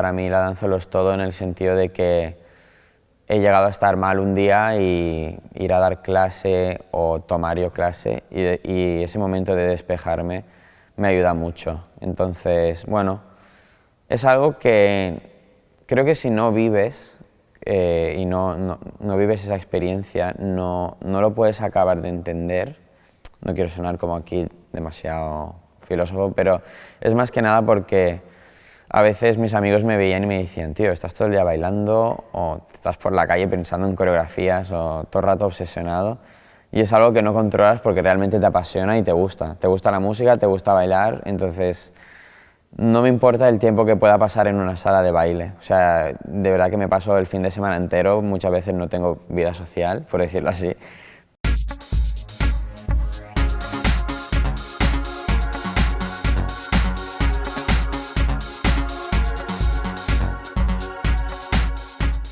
Para mí la danza lo es todo en el sentido de que he llegado a estar mal un día y ir a dar clase o tomar yo clase y ese momento de despejarme me ayuda mucho. Entonces, bueno, es algo que creo que si no vives y no vives esa experiencia, no lo puedes acabar de entender. No quiero sonar como aquí demasiado filósofo, pero es más que nada porque a veces mis amigos me veían y me decían, tío, estás todo el día bailando o estás por la calle pensando en coreografías o todo el rato obsesionado, y es algo que no controlas porque realmente te apasiona y te gusta. Te gusta la música, te gusta bailar, entonces no me importa el tiempo que pueda pasar en una sala de baile. O sea, de verdad que me paso el fin de semana entero, muchas veces no tengo vida social, por decirlo así.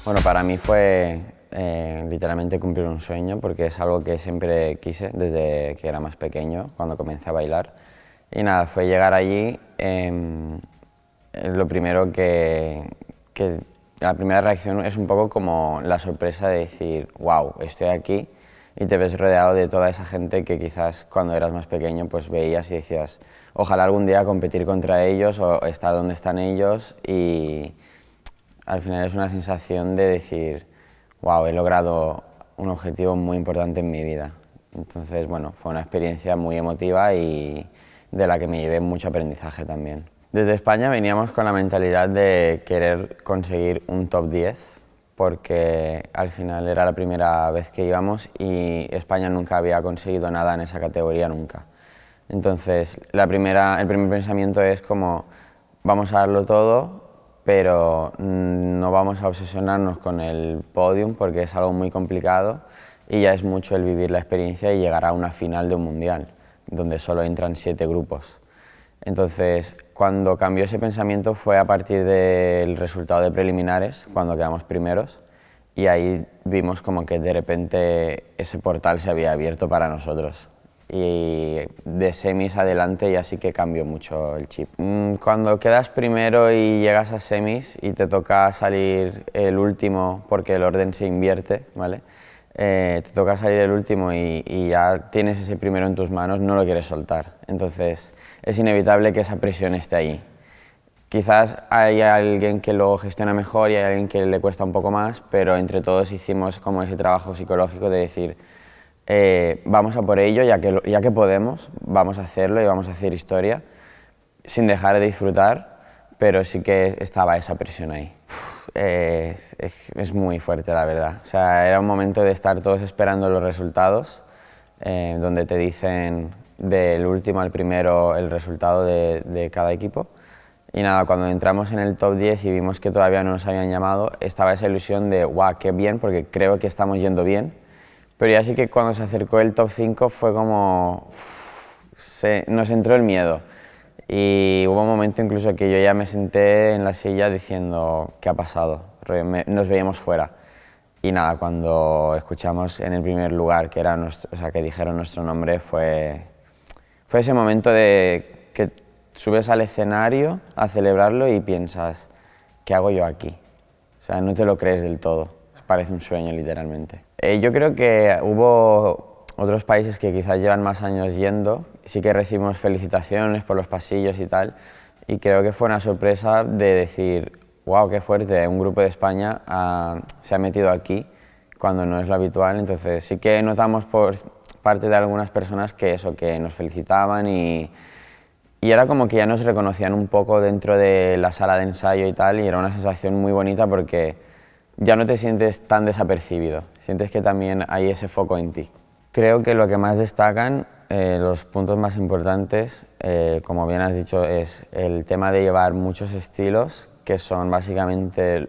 Bueno, para mí fue literalmente cumplir un sueño, porque es algo que siempre quise desde que era más pequeño, cuando comencé a bailar. Y nada, fue llegar allí, lo primero la primera reacción es un poco como la sorpresa de decir, wow, estoy aquí, y te ves rodeado de toda esa gente que quizás cuando eras más pequeño pues veías y decías, ojalá algún día competir contra ellos o estar donde están ellos, y al final es una sensación de decir, wow, he logrado un objetivo muy importante en mi vida. Entonces, bueno, fue una experiencia muy emotiva y de la que me llevé mucho aprendizaje también. Desde España veníamos con la mentalidad de querer conseguir un top 10, porque al final era la primera vez que íbamos y España nunca había conseguido nada en esa categoría nunca. Entonces, el primer pensamiento es como, vamos a darlo todo, pero no vamos a obsesionarnos con el podium porque es algo muy complicado y ya es mucho el vivir la experiencia y llegar a una final de un mundial, donde solo entran 7 grupos. Entonces, cuando cambió ese pensamiento fue a partir del resultado de preliminares, cuando quedamos primeros, y ahí vimos como que de repente ese portal se había abierto para nosotros. Y de semis adelante ya sí que cambió mucho el chip. Cuando quedas primero y llegas a semis y te toca salir el último, porque el orden se invierte, ¿vale? Te toca salir el último y ya tienes ese primero en tus manos, no lo quieres soltar. Entonces es inevitable que esa presión esté ahí. Quizás hay alguien que lo gestiona mejor y hay alguien que le cuesta un poco más, pero entre todos hicimos como ese trabajo psicológico de decir, vamos a por ello, ya que podemos, vamos a hacerlo y vamos a hacer historia, sin dejar de disfrutar, pero sí que estaba esa presión ahí. Es muy fuerte, la verdad. O sea, era un momento de estar todos esperando los resultados, donde te dicen del último al primero el resultado de cada equipo. Y nada, cuando entramos en el top 10 y vimos que todavía no nos habían llamado, estaba esa ilusión de, guau, qué bien, porque creo que estamos yendo bien. Pero ya sí que cuando se acercó el top 5 fue como, nos entró el miedo. Y hubo un momento incluso que yo ya me senté en la silla diciendo, ¿qué ha pasado? Nos veíamos fuera. Y nada, cuando escuchamos en el primer lugar que dijeron nuestro nombre, fue ese momento de que subes al escenario a celebrarlo y piensas, ¿qué hago yo aquí? O sea, no te lo crees del todo, parece un sueño literalmente. Yo creo que hubo otros países que quizás llevan más años yendo, sí que recibimos felicitaciones por los pasillos y tal, y creo que fue una sorpresa de decir, wow, qué fuerte, un grupo de España se ha metido aquí cuando no es lo habitual. Entonces sí que notamos por parte de algunas personas que nos felicitaban y era como que ya nos reconocían un poco dentro de la sala de ensayo y tal, y era una sensación muy bonita porque ya no te sientes tan desapercibido, sientes que también hay ese foco en ti. Creo que lo que más destacan, los puntos más importantes, como bien has dicho, es el tema de llevar muchos estilos, que son básicamente,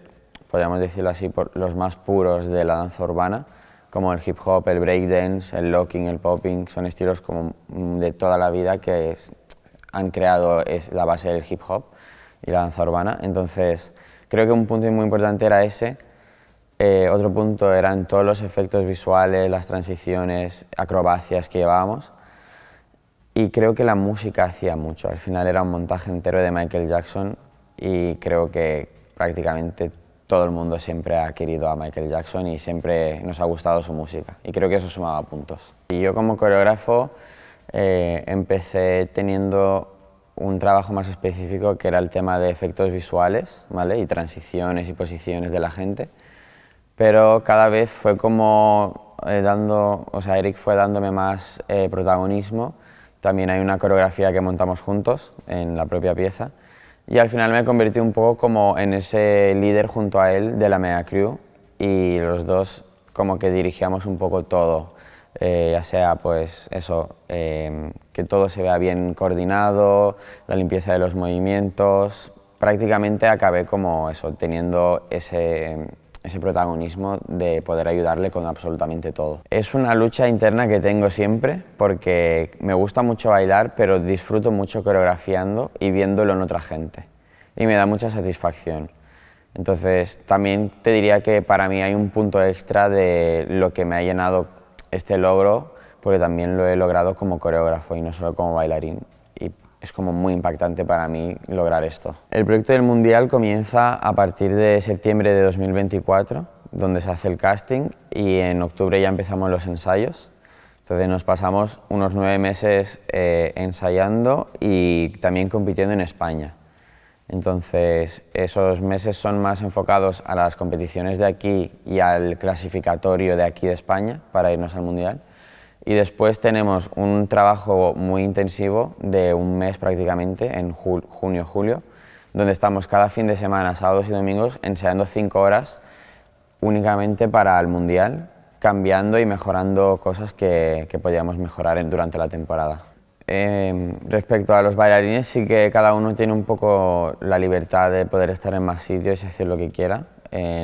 podríamos decirlo así, los más puros de la danza urbana, como el hip hop, el breakdance, el locking, el popping, son estilos como de toda la vida que han creado la base del hip hop y la danza urbana. Entonces, creo que un punto muy importante era ese. Otro punto eran todos los efectos visuales, las transiciones, acrobacias que llevábamos. Y creo que la música hacía mucho. Al final era un montaje entero de Michael Jackson y creo que prácticamente todo el mundo siempre ha querido a Michael Jackson y siempre nos ha gustado su música, y creo que eso sumaba puntos. Y yo como coreógrafo empecé teniendo un trabajo más específico, que era el tema de efectos visuales, ¿vale? Y transiciones y posiciones de la gente, pero cada vez fue como Eric fue dándome más protagonismo. También hay una coreografía que montamos juntos en la propia pieza, y al final me convertí un poco como en ese líder junto a él de la Mega Crew, y los dos como que dirigíamos un poco todo, ya sea pues eso, que todo se vea bien coordinado, la limpieza de los movimientos. Prácticamente acabé como eso, teniendo ese protagonismo de poder ayudarle con absolutamente todo. Es una lucha interna que tengo siempre, porque me gusta mucho bailar, pero disfruto mucho coreografiando y viéndolo en otra gente, y me da mucha satisfacción. Entonces también te diría que para mí hay un punto extra de lo que me ha llenado este logro, porque también lo he logrado como coreógrafo y no solo como bailarín. Y es como muy impactante para mí lograr esto. El proyecto del Mundial comienza a partir de septiembre de 2024, donde se hace el casting, y en octubre ya empezamos los ensayos. Entonces nos pasamos unos 9 meses ensayando y también compitiendo en España. Entonces esos meses son más enfocados a las competiciones de aquí y al clasificatorio de aquí de España para irnos al Mundial. Y después tenemos un trabajo muy intensivo de un mes prácticamente, en junio, julio, donde estamos cada fin de semana, sábados y domingos, ensayando 5 horas únicamente para el Mundial, cambiando y mejorando cosas que podíamos mejorar durante la temporada. Respecto a los bailarines, sí que cada uno tiene un poco la libertad de poder estar en más sitios y hacer lo que quiera.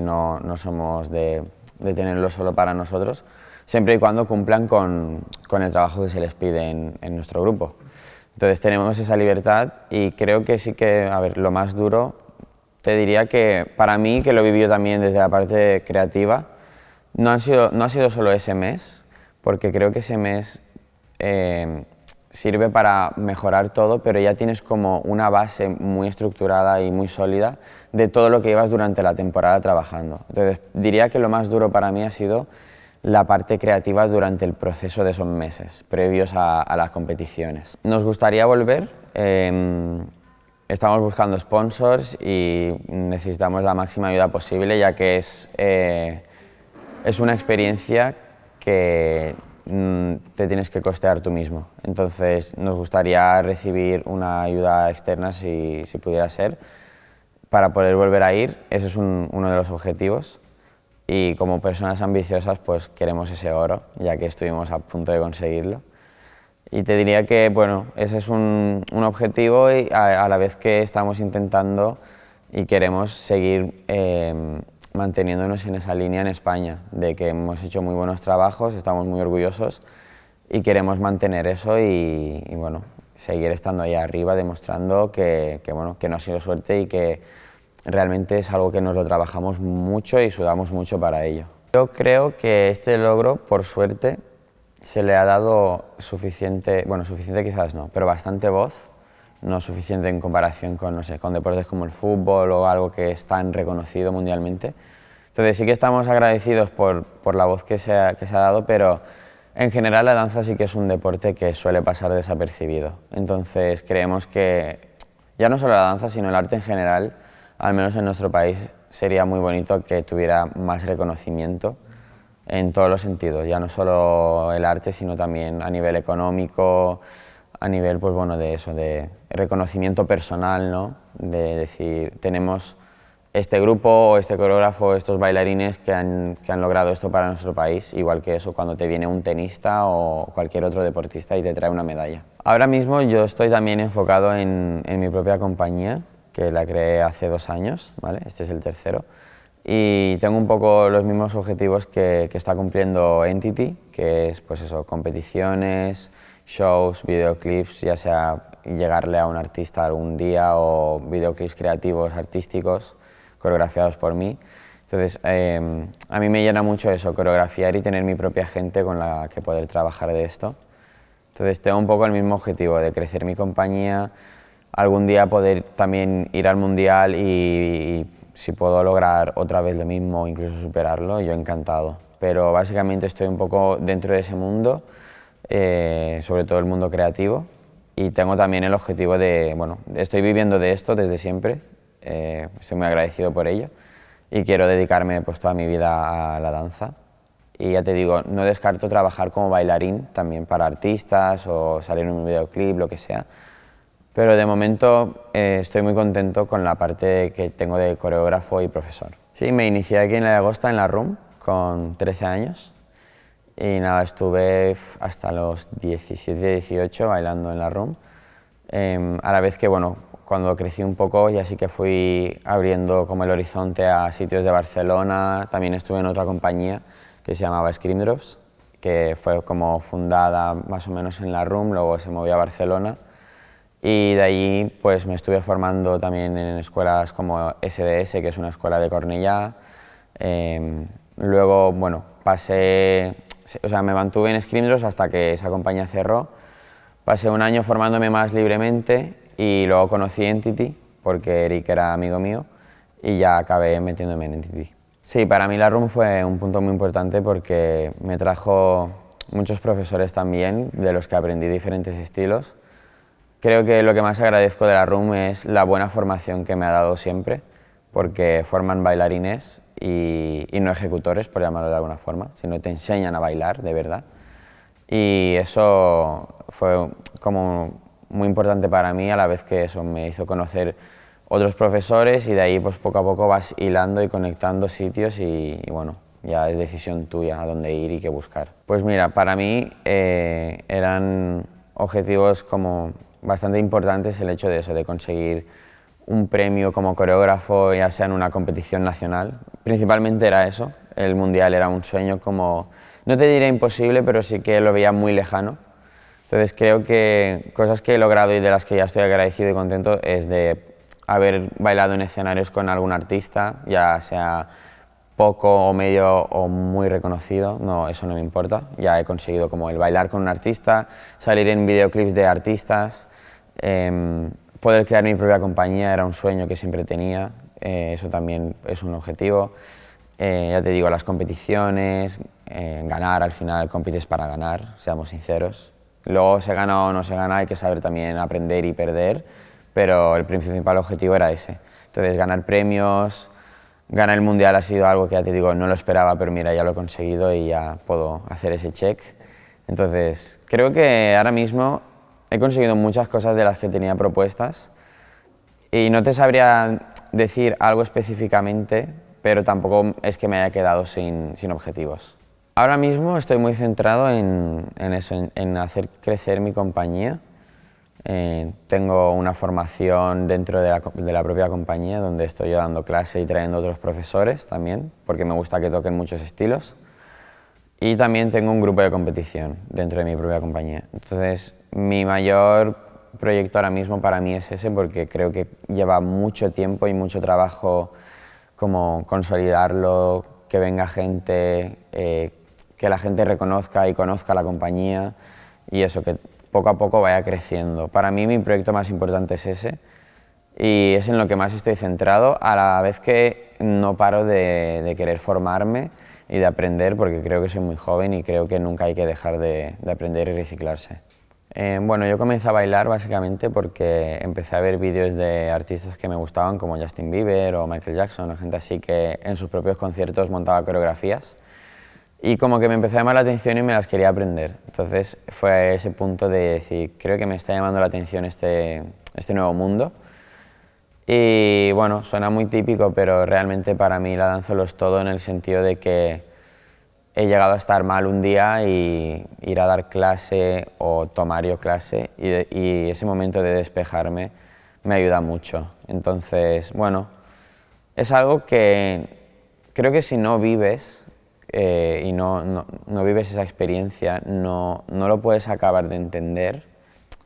No somos de tenerlo solo para nosotros, siempre y cuando cumplan con el trabajo que se les pide en nuestro grupo. Entonces tenemos esa libertad, y creo que sí que, a ver, lo más duro, te diría que para mí, que lo he vivido también desde la parte creativa, no ha sido solo ese mes, porque creo que ese mes sirve para mejorar todo, pero ya tienes como una base muy estructurada y muy sólida de todo lo que llevas durante la temporada trabajando. Entonces diría que lo más duro para mí ha sido la parte creativa durante el proceso de esos meses, previos a las competiciones. Nos gustaría volver, estamos buscando sponsors y necesitamos la máxima ayuda posible, ya que es una experiencia que te tienes que costear tú mismo. Entonces nos gustaría recibir una ayuda externa, si pudiera ser, para poder volver a ir. Ese es uno de los objetivos, y como personas ambiciosas pues queremos ese oro, ya que estuvimos a punto de conseguirlo. Y te diría que bueno, ese es un objetivo, y a la vez que estamos intentando y queremos seguir manteniéndonos en esa línea en España, de que hemos hecho muy buenos trabajos, estamos muy orgullosos y queremos mantener eso y bueno, seguir estando ahí arriba, demostrando que no ha sido suerte y que realmente es algo que nos lo trabajamos mucho y sudamos mucho para ello. Yo creo que este logro, por suerte, se le ha dado suficiente, bueno, suficiente quizás no, pero bastante voz, no suficiente en comparación con, no sé, con deportes como el fútbol o algo que es tan reconocido mundialmente. Entonces sí que estamos agradecidos por la voz que se ha dado, pero en general la danza sí que es un deporte que suele pasar desapercibido. Entonces creemos que ya no solo la danza, sino el arte en general, al menos en nuestro país, sería muy bonito que tuviera más reconocimiento en todos los sentidos, ya no solo el arte, sino también a nivel económico, a nivel pues bueno, de eso, de reconocimiento personal, ¿no? De decir, tenemos este grupo o este coreógrafo, estos bailarines que han logrado esto para nuestro país, igual que eso cuando te viene un tenista o cualquier otro deportista y te trae una medalla. Ahora mismo yo estoy también enfocado en mi propia compañía, que la creé hace 2 años, ¿vale? Este es el tercero, y tengo un poco los mismos objetivos que está cumpliendo Entity, que es pues eso, competiciones, shows, videoclips, ya sea llegarle a un artista algún día o videoclips creativos, artísticos, coreografiados por mí. Entonces, a mí me llena mucho eso, coreografiar y tener mi propia gente con la que poder trabajar de esto. Entonces, tengo un poco el mismo objetivo de crecer mi compañía, algún día poder también ir al Mundial y si puedo lograr otra vez lo mismo o incluso superarlo, yo encantado. Pero básicamente estoy un poco dentro de ese mundo, sobre todo el mundo creativo, y tengo también el objetivo de, bueno, estoy viviendo de esto desde siempre, estoy muy agradecido por ello y quiero dedicarme pues toda mi vida a la danza. Y ya te digo, no descarto trabajar como bailarín también para artistas o salir en un videoclip, lo que sea. Pero de momento estoy muy contento con la parte que tengo de coreógrafo y profesor. Sí, me inicié aquí en la de Agosta, en la RUM, con 13 años. Y nada, estuve hasta los 17, 18 bailando en la RUM. A la vez que, bueno, cuando crecí un poco ya sí que fui abriendo como el horizonte a sitios de Barcelona. También estuve en otra compañía que se llamaba Scream Drops, que fue como fundada más o menos en la RUM, luego se movió a Barcelona. Y de allí pues me estuve formando también en escuelas como SDS, que es una escuela de Cornellá. Luego, bueno, me mantuve en Scream Drops hasta que esa compañía cerró. Pasé un año formándome más libremente y luego conocí Entity, porque Eric era amigo mío, y ya acabé metiéndome en Entity. Sí, para mí la RUM fue un punto muy importante porque me trajo muchos profesores también, de los que aprendí diferentes estilos. Creo que lo que más agradezco de la RUM es la buena formación que me ha dado siempre, porque forman bailarines y no ejecutores, por llamarlo de alguna forma, sino te enseñan a bailar, de verdad. Y eso fue como muy importante para mí, a la vez que eso me hizo conocer otros profesores y de ahí pues poco a poco vas hilando y conectando sitios y bueno, ya es decisión tuya a dónde ir y qué buscar. Pues mira, para mí eran objetivos como bastante importantes el hecho de eso, de conseguir un premio como coreógrafo, ya sea en una competición nacional. Principalmente era eso, el mundial era un sueño como, no te diré imposible, pero sí que lo veía muy lejano. Entonces creo que cosas que he logrado y de las que ya estoy agradecido y contento es de haber bailado en escenarios con algún artista, ya sea poco o medio o muy reconocido, no, eso no me importa. Ya he conseguido como el bailar con un artista, salir en videoclips de artistas, poder crear mi propia compañía era un sueño que siempre tenía, eso también es un objetivo. Ya te digo, las competiciones, ganar, al final compites para ganar, seamos sinceros. Luego se gana o no se gana, hay que saber también aprender y perder, pero el principal objetivo era ese. Entonces ganar premios, ganar el mundial ha sido algo que ya te digo, no lo esperaba, pero mira, ya lo he conseguido y ya puedo hacer ese check. Entonces creo que ahora mismo he conseguido muchas cosas de las que tenía propuestas y no te sabría decir algo específicamente, pero tampoco es que me haya quedado sin objetivos. Ahora mismo estoy muy centrado en eso, en hacer crecer mi compañía. Tengo una formación dentro de la propia compañía donde estoy yo dando clase y trayendo otros profesores también, porque me gusta que toquen muchos estilos. Y también tengo un grupo de competición dentro de mi propia compañía. Entonces, mi mayor proyecto ahora mismo para mí es ese, porque creo que lleva mucho tiempo y mucho trabajo como consolidarlo, que venga gente, que la gente reconozca y conozca la compañía y eso, que poco a poco vaya creciendo. Para mí mi proyecto más importante es ese y es en lo que más estoy centrado, a la vez que no paro de querer formarme y de aprender, porque creo que soy muy joven y creo que nunca hay que dejar de aprender y reciclarse. Bueno, yo comencé a bailar básicamente porque empecé a ver vídeos de artistas que me gustaban, como Justin Bieber o Michael Jackson o gente así que en sus propios conciertos montaba coreografías. Y como que me empezó a llamar la atención y me las quería aprender. Entonces fue ese punto de decir, creo que me está llamando la atención este nuevo mundo. Y bueno, suena muy típico, pero realmente para mí la danza lo es todo, en el sentido de que he llegado a estar mal un día y ir a dar clase o tomar yo clase y ese momento de despejarme me ayuda mucho. Entonces, bueno, es algo que creo que si no vives y no vives esa experiencia, no lo puedes acabar de entender.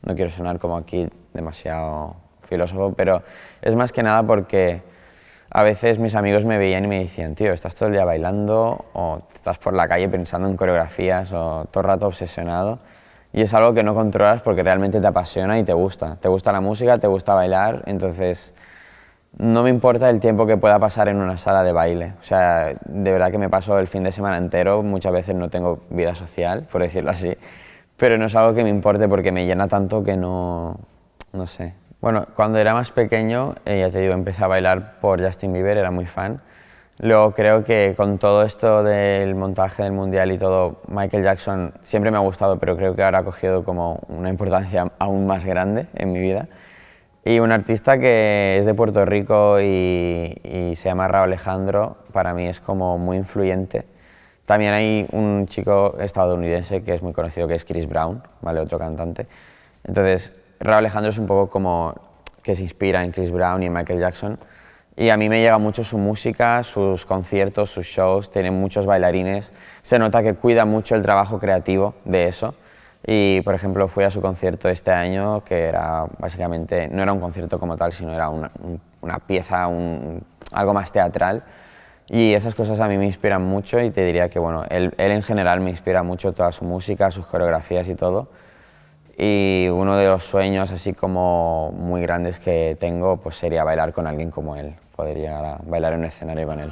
No quiero sonar como aquí demasiado filósofo, pero es más que nada porque a veces mis amigos me veían y me decían, tío, estás todo el día bailando o estás por la calle pensando en coreografías o todo el rato obsesionado, y es algo que no controlas porque realmente te apasiona y te gusta. Te gusta la música, te gusta bailar, entonces no me importa el tiempo que pueda pasar en una sala de baile. O sea, de verdad que me paso el fin de semana entero, muchas veces no tengo vida social, por decirlo así, pero no es algo que me importe porque me llena tanto que no sé. Bueno, cuando era más pequeño, ya te digo, empecé a bailar por Justin Bieber, era muy fan. Luego creo que con todo esto del montaje del mundial y todo, Michael Jackson siempre me ha gustado, pero creo que ahora ha cogido como una importancia aún más grande en mi vida. Y un artista que es de Puerto Rico y se llama Rauw Alejandro, para mí es como muy influyente. También hay un chico estadounidense que es muy conocido, que es Chris Brown, ¿vale? Otro cantante. Entonces, Rauw Alejandro es un poco como que se inspira en Chris Brown y en Michael Jackson. Y a mí me llega mucho su música, sus conciertos, sus shows, tiene muchos bailarines. Se nota que cuida mucho el trabajo creativo de eso. Y, por ejemplo, fui a su concierto este año, que era básicamente, no era un concierto como tal, sino era una pieza, algo más teatral. Y esas cosas a mí me inspiran mucho y te diría que, bueno, él en general me inspira mucho, toda su música, sus coreografías y todo. Y uno de los sueños así como muy grandes que tengo pues sería bailar con alguien como él, poder llegar a bailar en un escenario con él.